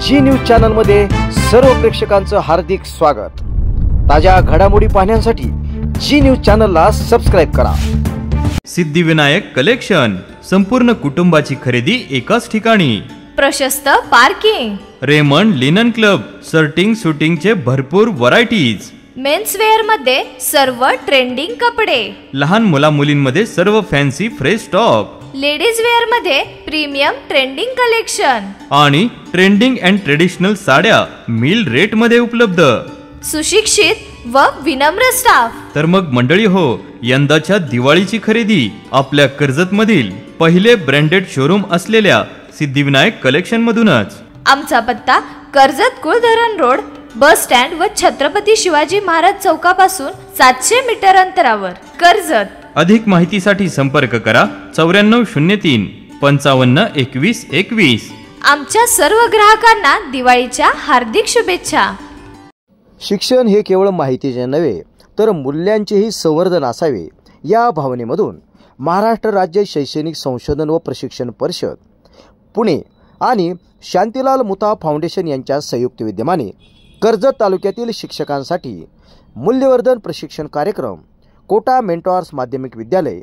जी news channel मध्ये सर्व प्रेक्षकांचं हार्दिक स्वागत। ताज्या घडामोडी पाहण्यासाठी जी न्यूज चॅनलला सबस्क्राइब करा। सिद्धिविनायक कलेक्शन, संपूर्ण कुटुंबाची खरेदी एकाच ठिकाणी। प्रशस्त parking, Raymond linen club, shirting शूटिंगचे भरपूर व्हरायटीज। मेन्स वेअर मध्ये सर्व ट्रेंडिंग कपडे, लहान मुला मुलींमध्ये सर्व fancy fresh stock. Ladies wear मध्ये प्रीमियम ट्रेंडिंग कलेक्शन आणि ट्रेंडिंग अँड ट्रेडिशनल साड्या मिल रेट मध्ये उपलब्ध। सुशिक्षित व विनम्र स्टाफ। तर मग मंडळी हो, यंदाच्या दिवाळीची खरेदी आपल्या कर्जत मधील पहिले ब्रँडेड शोरूम असलेल्या सिद्धिविनायक कलेक्शन मधूनच। आमचा पत्ता Karjat Kuldharan road, bus stand व छत्रपती शिवाजी महाराज चौकापासून 700 मीटर अंतरावर, कर्जत। अधिक माहितीसाठी संपर्क करा 9403 55 21 21। आमच्या सर्व ग्राहकांना दिवाळीच्या हार्दिक शुभेच्छा। शिक्षण हे केवळ माहितीचे नव्हे तर मूल्यांचेही संवर्धन असावे या भावनेमधून महाराष्ट्र राज्य शैक्षणिक संशोधन व प्रशिक्षण परिषद पुणे आणि शांतीलाल मुता फाउंडेशन यांच्या संयुक्त विद्यमाने कर्जत तालुक्यातील शिक्षकांसाठी मूल्यवर्धन प्रशिक्षण कार्यक्रम कोटा मेंटॉर्स माध्यमिक विद्यालय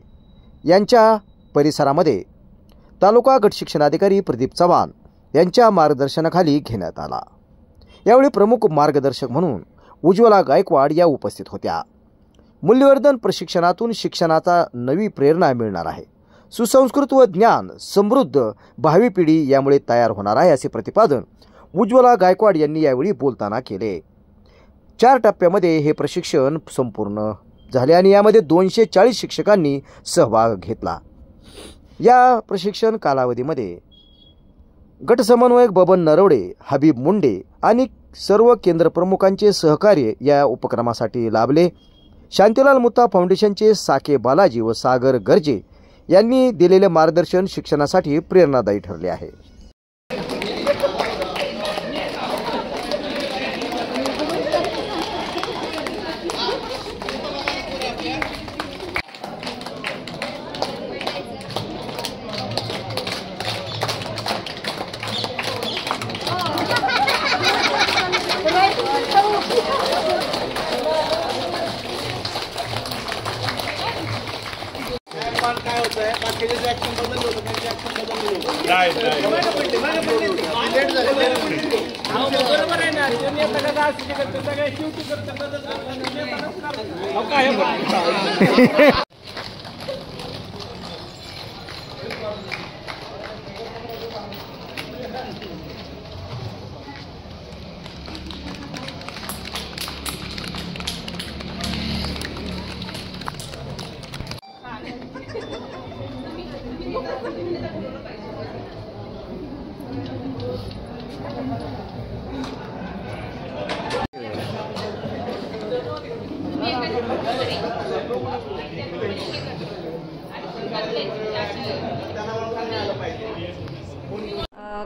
यांच्या परिसरामध्ये तालुका गट शिक्षणाधिकारी प्रदीप चव्हाण यांच्या मार्गदर्शनाखाली घेण्यात आला। यावेळी प्रमुख मार्गदर्शक म्हणून उज्ज्वला गायकवाड या उपस्थित होत्या। मूल्यवर्धन प्रशिक्षणातून शिक्षणाचा नवी प्रेरणा मिळणार आहे। सुसंस्कृत व ज्ञान समृद्ध भावी पिढी यामुळे तयार होणार आहे असे प्रतिपादन उज्ज्वला गायकवाड यांनी यावेळी बोलताना केले। 4 टप्प्यामध्ये हे प्रशिक्षण संपूर्ण झाले आणि यामध्ये 240 शिक्षकांनी सहभाग घेतला। या प्रशिक्षण कालावधीमध्ये गट समन्वयक बबन नरवडे, हबीब मुंडे आणि सर्व केंद्र प्रमुखांचे सहकार्य या उपक्रमासाठी लाभले। शांतीलाल मुता फाउंडेशनचे साके बालाजी व सागर गर्जे यांनी दिलेले मार्गदर्शन शिक्षणासाठी प्रेरणादायी ठरले आहे।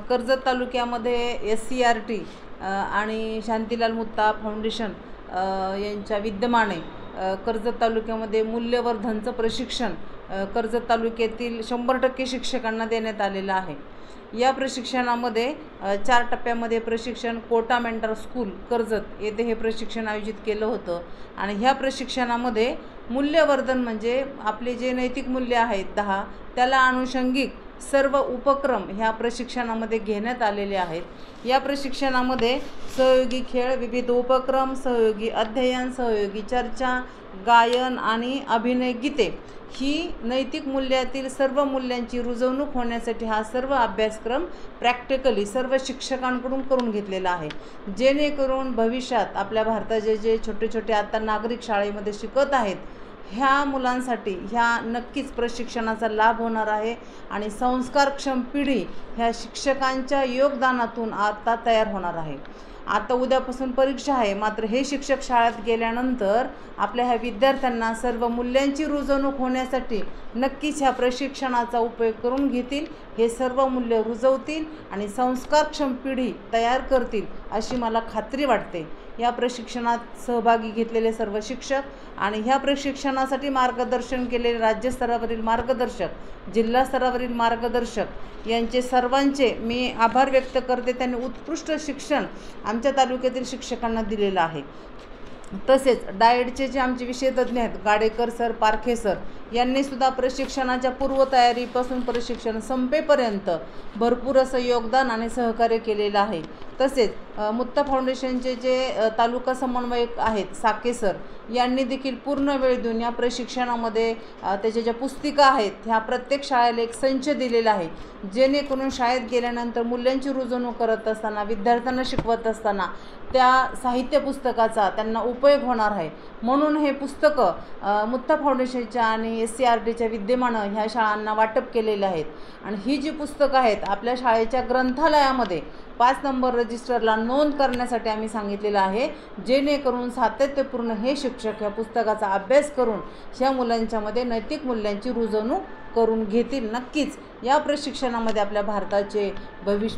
कर्जत तालुक्यामध्ये SCRT आणि शांतीलाल मुत्ता फाउंडेशन यांच्या विद्यमाने कर्जत तालुक्यामध्ये मूल्यवर्धनचं प्रशिक्षण कर्जत तालुक्यातील 100% शिक्षकांना देण्यात आलेलं आहे। या प्रशिक्षणामध्ये 4 टप्प्यामध्ये प्रशिक्षण कोटा मेंटर स्कूल कर्जत येथे हे प्रशिक्षण आयोजित केलं होतं आणि ह्या प्रशिक्षणामध्ये मूल्यवर्धन म्हणजे आपले जे नैतिक मूल्य आहेत 10 त्याला अनुषंगिक सर्व उपक्रम ह्या प्रशिक्षणामध्ये घेण्यात आलेले आहेत। या प्रशिक्षणामध्ये सहयोगी खेळ, विविध उपक्रम, सहयोगी अध्ययन, सहयोगी चर्चा, गायन आणि अभिनय गीते ही नैतिक मूल्यातील सर्व मूल्यांची रुजवणूक होण्यासाठी हा सर्व अभ्यासक्रम प्रॅक्टिकली सर्व शिक्षकांकडून करून घेतलेला आहे, जेणेकरून भविष्यात आपल्या भारताचे जे छोटे छोटे आता नागरिक शाळेमध्ये शिकत आहेत ह्या मुलांसाठी ह्या नक्कीच प्रशिक्षणाचा लाभ होणार आहे आणि संस्कारक्षम पिढी ह्या शिक्षकांच्या योगदानातून आता तयार होणार आहे। आता उद्यापासून परीक्षा आहे, मात्र हे शिक्षक शाळेत गेल्यानंतर आपल्या ह्या विद्यार्थ्यांना सर्व मूल्यांची रुजवणूक होण्यासाठी नक्कीच ह्या प्रशिक्षणाचा उपयोग करून घेतील, हे सर्व मूल्य रुजवतील आणि संस्कारक्षम पिढी तयार करतील अशी मला खात्री वाटते। या प्रशिक्षणात सहभागी घेतलेले सर्व शिक्षक आणि ह्या प्रशिक्षणासाठी मार्गदर्शन केलेले राज्यस्तरावरील मार्गदर्शक, जिल्हा स्तरावरील मार्गदर्शक यांचे सर्वांचे मी आभार व्यक्त करते. त्यांनी उत्कृष्ट शिक्षण आमच्या तालुक्यातील शिक्षकांना दिलेलं आहे. तसेच डाएटचे जे आमचे विषय तज्ज्ञ आहेत गाडेकर सर, पारखे सर यांनीसुद्धा प्रशिक्षणाच्या पूर्वतयारीपासून प्रशिक्षण संपेपर्यंत भरपूर असं योगदान आणि सहकार्य केलेलं आहे. तसेच मुत्ता फाउंडेशनचे जे तालुका समन्वयक आहेत साके सर यांनी देखील पूर्ण वेळ देऊन या प्रशिक्षणामध्ये त्याच्या ज्या पुस्तिका आहेत ह्या प्रत्येक शाळेला एक संच दिलेला आहे, जेणेकरून शाळेत गेल्यानंतर मूल्यांची रुजवणूक करत असताना, विद्यार्थ्यांना शिकवत असताना त्या साहित्य पुस्तकाचा त्यांना उपयोग होणार आहे. म्हणून हे पुस्तकं मुत्ता फाउंडेशनच्या आणि SCRTच्या विद्यमानं ह्या शाळांना वाटप केलेले आहेत. आणि ही जी पुस्तकं आहेत आपल्या शाळेच्या ग्रंथालयामध्ये 5 नंबर रजिस्टरला नोंद करण्यासाठी आम्ही सांगितलेलं आहे, जेणेकरून सातत्यपूर्ण हे शिक्षक ह्या पुस्तकाचा अभ्यास करून ह्या मुलांच्यामध्ये नैतिक मूल्यांची रुजवणूक करून घेतील. नक्कीच या प्रशिक्षणामध्ये आपल्या भारताचे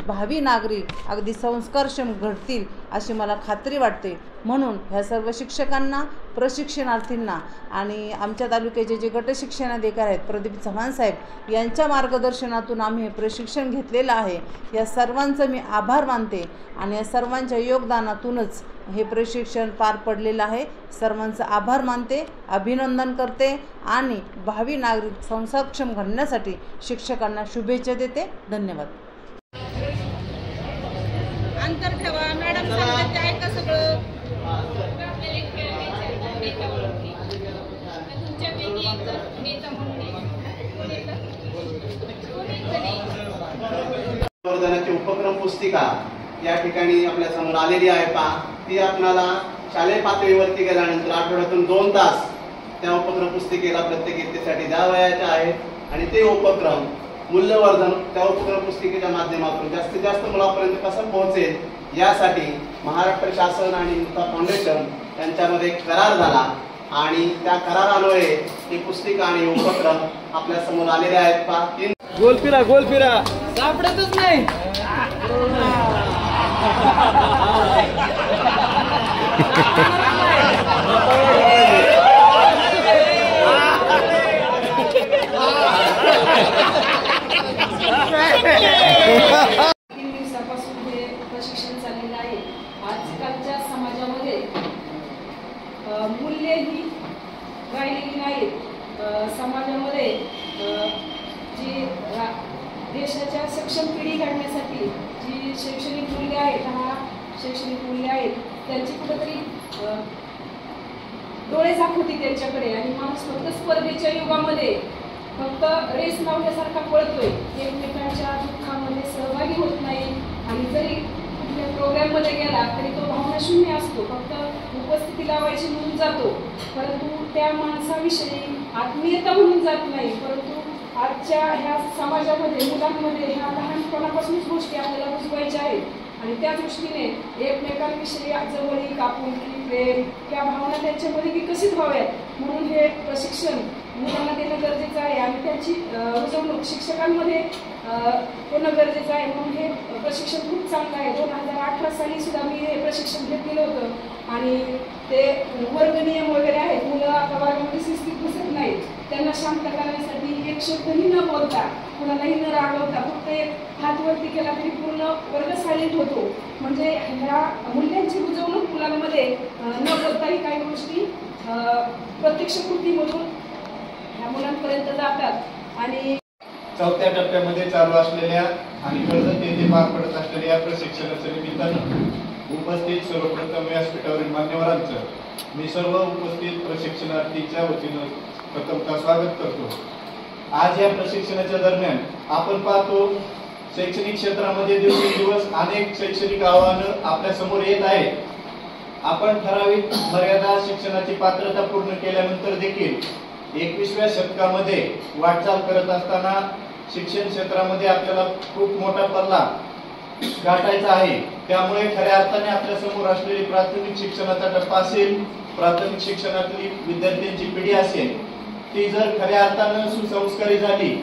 भावी नागरिक अगदी संस्कारक्षम घडतील अशी मला खात्री वाटते. म्हणून ह्या सर्व शिक्षकांना, प्रशिक्षणार्थींना आणि आमच्या तालुक्याचे जे गट शिक्षणाधिकारी आहेत प्रदीप चव्हाण साहेब यांच्या मार्गदर्शनातून आम्ही हे प्रशिक्षण घेतलेलं आहे. या सर्वांचं मी आभार मानते आणि या सर्वांच्या योगदानातूनच हे प्रशिक्षण पार पडलेलं आहे. सर्वांचं आभार मानते, अभिनंदन करते आणि भावी नागरिक संस्कारक्षम घडण्यासाठी शिक्षकांना शुभेच्छा देते. धन्यवाद. अंतर ठेवा मॅडम सांगते आहे का सगळं. वर्धनाची उपक्रम पुस्तिका या ठिकाणी आपल्या समोर आलेली आहे. पहा, ती आपल्याला शालेय पातळीवरती गेल्यानंतर आठवड्यातून 2 तास त्या उपक्रम पुस्तिकेला प्रत्येक इयत्तेसाठी द्यावयाचे आहेत आणि ते उपक्रम मूल्यवर्धन त्या उपक्रम पुस्तिकेच्या माध्यमातून जास्तीत जास्त मुलापर्यंत कसं पोहोचेल यासाठी महाराष्ट्र शासन आणि मुत्ता फाउंडेशन यांच्यामध्ये एक करार झाला आणि त्या करारान्वये ही पुस्तिका आणि उपक्रम आपल्या समोर आलेले आहेत. पहा, गोल फिरा सापडतच नाही. दिवसापासून हे प्रशिक्षण चाललेलं आहे. आजकालच्या समाजामध्ये मूल्य ही राहिलेली नाहीत. समाजामध्ये जी देशाच्या सक्षम पिढी काढण्यासाठी जी शैक्षणिक मूल्य आहेत, 10 शैक्षणिक मूल्य आहेत, त्यांची कुठंतरी डोळे झाक होती त्यांच्याकडे आणि माणूस फक्त स्पर्धेच्या युगामध्ये फक्त रेस लावण्यासारखा पळतोय. एकमेकांच्या दुःखामध्ये सहभागी होत नाही आणि जरी कुठल्या प्रोग्राममध्ये गेला तरी तो भावनाशून्य असतो, फक्त उपस्थिती लावायची म्हणून जातो, परंतु त्या माणसाविषयी आत्मीयता म्हणून जात नाही. परंतु आजच्या ह्या समाजामध्ये मुलांमध्ये ह्या लहानपणापासूनच गोष्टी आपल्याला रुजवायच्या आहेत आणि त्या दृष्टीने एकमेकांविषयी जवळीक, आपुलकी, प्रेम या भावना त्यांच्यामध्ये विकसित व्हाव्यात म्हणून हे प्रशिक्षण मुलांना देणं गरजेचं आहे आणि त्यांची रुजवणूक शिक्षकांमध्ये होणं गरजेचं आहे. म्हणून हे प्रशिक्षण खूप चांगलं आहे. 2018 साली सुद्धा मी हे प्रशिक्षण घेतलेलं होतं आणि ते वर्ग नियम वगैरे आहेत. मुलं आता वर्गामध्ये शिस्तीत बसत नाहीत, त्यांना शांत करण्यासाठी एक शब्दही न बोलता, कुणालाही न रागवता फक्त एक हात वरती केला तरी पूर्ण वर्ग सायलेंट होतो. म्हणजे ह्या मूल्यांची रुजवणूक मुलांमध्ये न बोलताही काही गोष्टी प्रत्यक्ष कृतीमधून ह्या मुलांपर्यंत जातात. आणि 4थ्या टप्प्यामध्ये चालू असलेल्या आणि कर्जत येथे पार पडत असलेल्या या प्रशिक्षणाच्या निमित्तानं उपस्थित सर्वप्रथम व्यासपीठावरील मान्यवरांचं मी सर्व उपस्थित प्रशिक्षणार्थीच्या वतीनं प्रथमतः स्वागत करतो. आज या प्रशिक्षणाच्या दरम्यान आपण पाहतो शैक्षणिक क्षेत्रामध्ये दिवसेंदिवस अनेक शैक्षणिक आव्हानं आपल्या समोर येत आहेत. आपण ठराविक मर्यादा शिक्षणाची पात्रता पूर्ण केल्यानंतर देखील 21व्या शतकामध्ये वाटचाल करत असताना शिक्षण क्षेत्रामध्ये आपल्याला खूप मोठा पल्ला गाठायचा आहे. त्यामुळे खऱ्या अर्थाने आपल्या समोर असलेली प्राथमिक शिक्षणाचा टप्पा असेल, प्राथमिक शिक्षणातली विद्यार्थ्यांची पिढी असेल, ती जर खऱ्या अर्थानं सुसंस्कारी झाली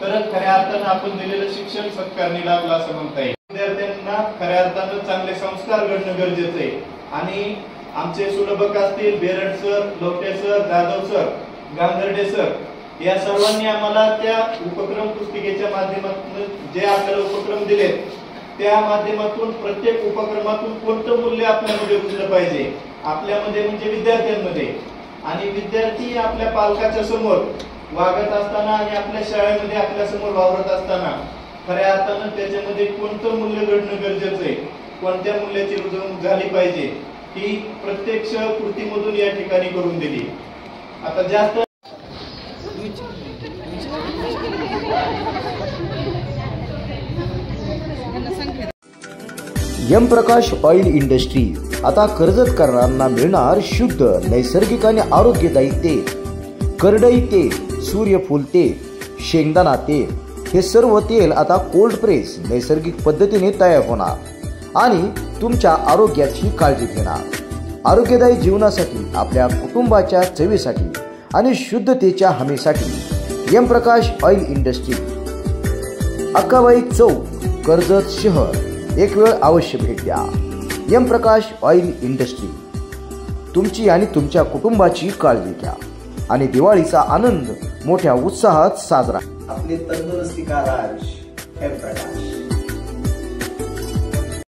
तरच खऱ्या अर्थानं आपण दिलेलं शिक्षण सत्कारणी लागलं असं म्हणता येईल. विद्यार्थ्यांना खऱ्या अर्थानं चांगले संस्कार घडणं गरजेचं आहे. आणि आमचे सुलभक असतील Berad sir, Lavate sir, Jadhav sir, Gangarde sir या सर्वांनी आम्हाला त्या उपक्रम पुस्तिकेच्या माध्यमातून जे आपल्याला उपक्रम दिलेत त्या माध्यमातून प्रत्येक उपक्रमातून कोणतं मूल्य आपल्यामध्ये रुजलं पाहिजे, आपल्यामध्ये म्हणजे विद्यार्थ्यांमध्ये, आणि विद्यार्थी आपल्या पालकाच्या समोर वागत असताना आणि आपल्या शाळेमध्ये आपल्या समोर वावरत असताना खऱ्या अर्थानं त्याच्यामध्ये कोणतं मूल्य घडणं गरजेचं आहे, कोणत्या मूल्याची रुजवणूक झाली पाहिजे ही प्रत्यक्ष कृतीमधून या ठिकाणी करून दिली. आता जास्त एम प्रकाश ऑइल इंडस्ट्री आता कर्जतकरांना मिळणार शुद्ध नैसर्गिक आणि आरोग्यदायी तेल. करडई तेल, सूर्यफूल तेल, शेंगदाणा तेल हे सर्व तेल आता कोल्ड प्रेस नैसर्गिक पद्धतीने तयार होणार आणि तुमच्या आरोग्याची काळजी घेणार. आरोग्यदायी जीवनासाठी, आपल्या कुटुंबाच्या चवीसाठी आणि शुद्धतेच्या हमीसाठी एम प्रकाश ऑइल इंडस्ट्री, अक्काबाई चौक, कर्जत शहर. एक वेळ अवश्य भेट द्या. एम प्रकाश ऑइल इंडस्ट्री. तुमची आणि तुमच्या कुटुंबाची काळजी घ्या आणि दिवाळीचा आनंद मोठ्या उत्साहात साजरा. आपले तंदुरुस्ती का राज एम प्रकाश.